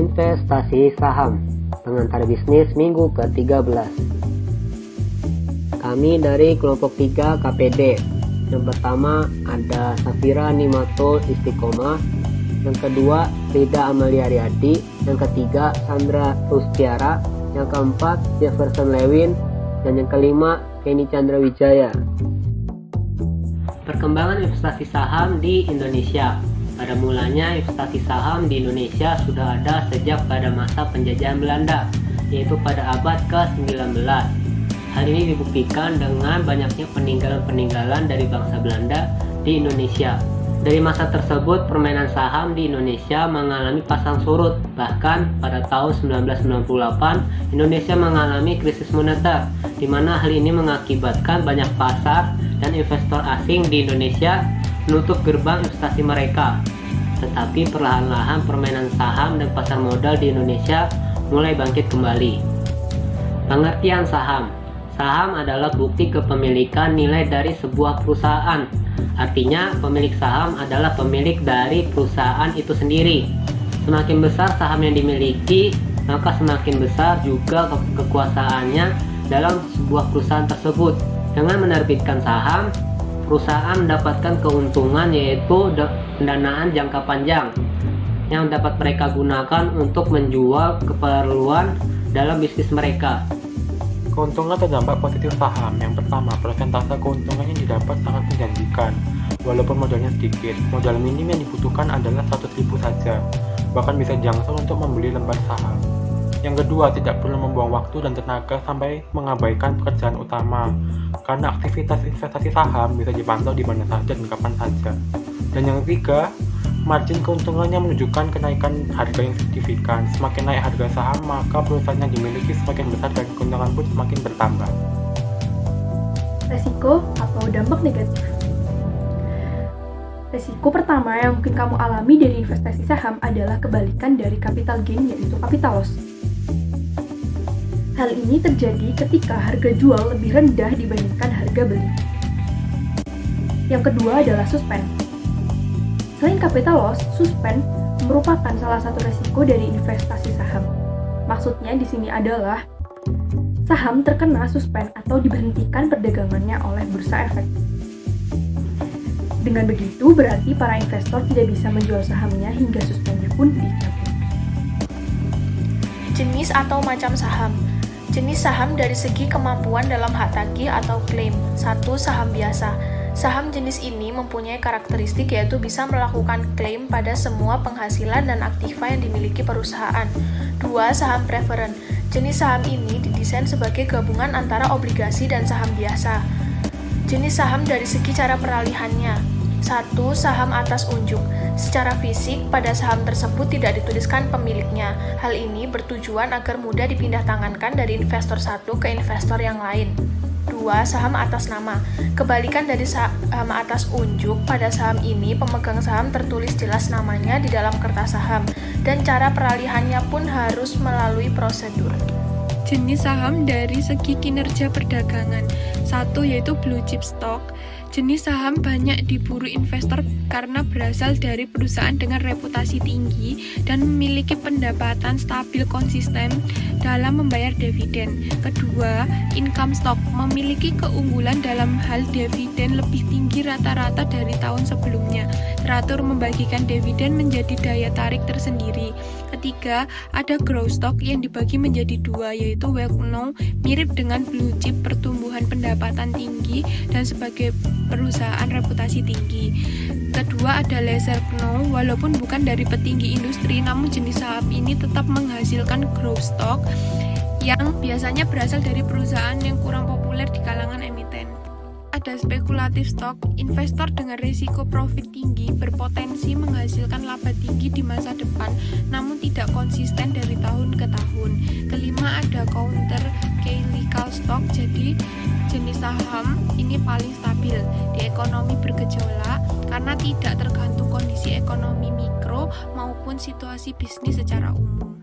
Investasi saham, pengantar bisnis minggu ke-13. Kami dari kelompok 3 KPD. Yang pertama ada Safira Nimato Istiqomah, yang kedua Rida Amalia Riyadi, yang ketiga Sandra Rustiara, yang keempat Jefferson Lewin, dan yang kelima Kenny Chandra Wijaya. Perkembangan investasi saham di Indonesia. Pada mulanya investasi saham di Indonesia sudah ada sejak pada masa penjajahan Belanda, yaitu pada abad ke-19. Hal ini dibuktikan dengan banyaknya peninggalan-peninggalan dari bangsa Belanda di Indonesia. Dari masa tersebut, permainan saham di Indonesia mengalami pasang surut. Bahkan pada tahun 1998, Indonesia mengalami krisis moneter, di mana hal ini mengakibatkan banyak pasar dan investor asing di Indonesia menutup gerbang investasi mereka. Tetapi perlahan-lahan permainan saham dan pasar modal di Indonesia mulai bangkit kembali. Pengertian saham. Saham adalah bukti kepemilikan nilai dari sebuah perusahaan. Artinya, pemilik saham adalah pemilik dari perusahaan itu sendiri. Semakin besar saham yang dimiliki, maka semakin besar juga kekuasaannya dalam sebuah perusahaan tersebut. Dengan menerbitkan saham, perusahaan mendapatkan keuntungan, yaitu pendanaan jangka panjang yang dapat mereka gunakan untuk menjual keperluan dalam bisnis mereka. Keuntungan atau dampak positif saham. Yang pertama, persentase keuntungan yang didapat sangat menjanjikan. Walaupun modalnya sedikit, modal minim yang dibutuhkan adalah 100.000 saja. Bahkan bisa jangsel untuk membeli lembar saham. Yang kedua, tidak perlu membuang waktu dan tenaga sampai mengabaikan pekerjaan utama. Karena aktivitas investasi saham bisa dipantau di mana saja dan kapan saja. Dan yang ketiga, margin keuntungannya menunjukkan kenaikan harga yang signifikan. Semakin naik harga saham, maka perusahaan yang dimiliki semakin besar dan keuntungan pun semakin bertambah. Resiko atau dampak negatif. Resiko pertama yang mungkin kamu alami dari investasi saham adalah kebalikan dari capital gain, yaitu capital loss. Hal ini terjadi ketika harga jual lebih rendah dibandingkan harga beli. Yang kedua adalah suspend. Selain capital loss, suspend merupakan salah satu resiko dari investasi saham. Maksudnya di sini adalah saham terkena suspend atau diberhentikan perdagangannya oleh bursa efek. Dengan begitu, berarti para investor tidak bisa menjual sahamnya hingga suspendnya pun dicabut. Jenis atau macam saham. Jenis saham dari segi kemampuan dalam hak tagih atau klaim. 1. Saham biasa. Saham jenis ini mempunyai karakteristik yaitu bisa melakukan klaim pada semua penghasilan dan aktiva yang dimiliki perusahaan. 2. Saham preferen. Jenis saham ini didesain sebagai gabungan antara obligasi dan saham biasa. Jenis saham dari segi cara peralihannya. 1. Saham atas unjuk. Secara fisik, pada saham tersebut tidak dituliskan pemiliknya. Hal ini bertujuan agar mudah dipindah tangankan dari investor satu ke investor yang lain. 2. Saham atas nama. Kebalikan dari saham atas unjuk, pada saham ini pemegang saham tertulis jelas namanya di dalam kertas saham, dan cara peralihannya pun harus melalui prosedur. Jenis saham dari segi kinerja perdagangan. 1. Yaitu blue chip stock. Jenis saham banyak diburu investor karena berasal dari perusahaan dengan reputasi tinggi dan memiliki pendapatan stabil konsisten dalam membayar dividen. Kedua, income stock memiliki keunggulan dalam hal dividen lebih tinggi rata-rata dari tahun sebelumnya. Teratur membagikan dividen menjadi daya tarik tersendiri. Ketiga, ada growth stock yang dibagi menjadi dua, yaitu well known, mirip dengan blue chip, pertumbuhan pendapatan tinggi dan sebagai perusahaan reputasi tinggi. Kedua ada lesser known, walaupun bukan dari petinggi industri, namun jenis saham ini tetap menghasilkan growth stock yang biasanya berasal dari perusahaan yang kurang populer di kalangan emiten. Ada spekulatif stock, investor dengan risiko profit tinggi berpotensi menghasilkan laba tinggi di masa depan, namun tidak konsisten dari tahun ke tahun. Kelima ada counter cyclical stock, jadi jenis saham ini paling stabil di ekonomi bergejolak karena tidak tergantung kondisi ekonomi mikro maupun situasi bisnis secara umum.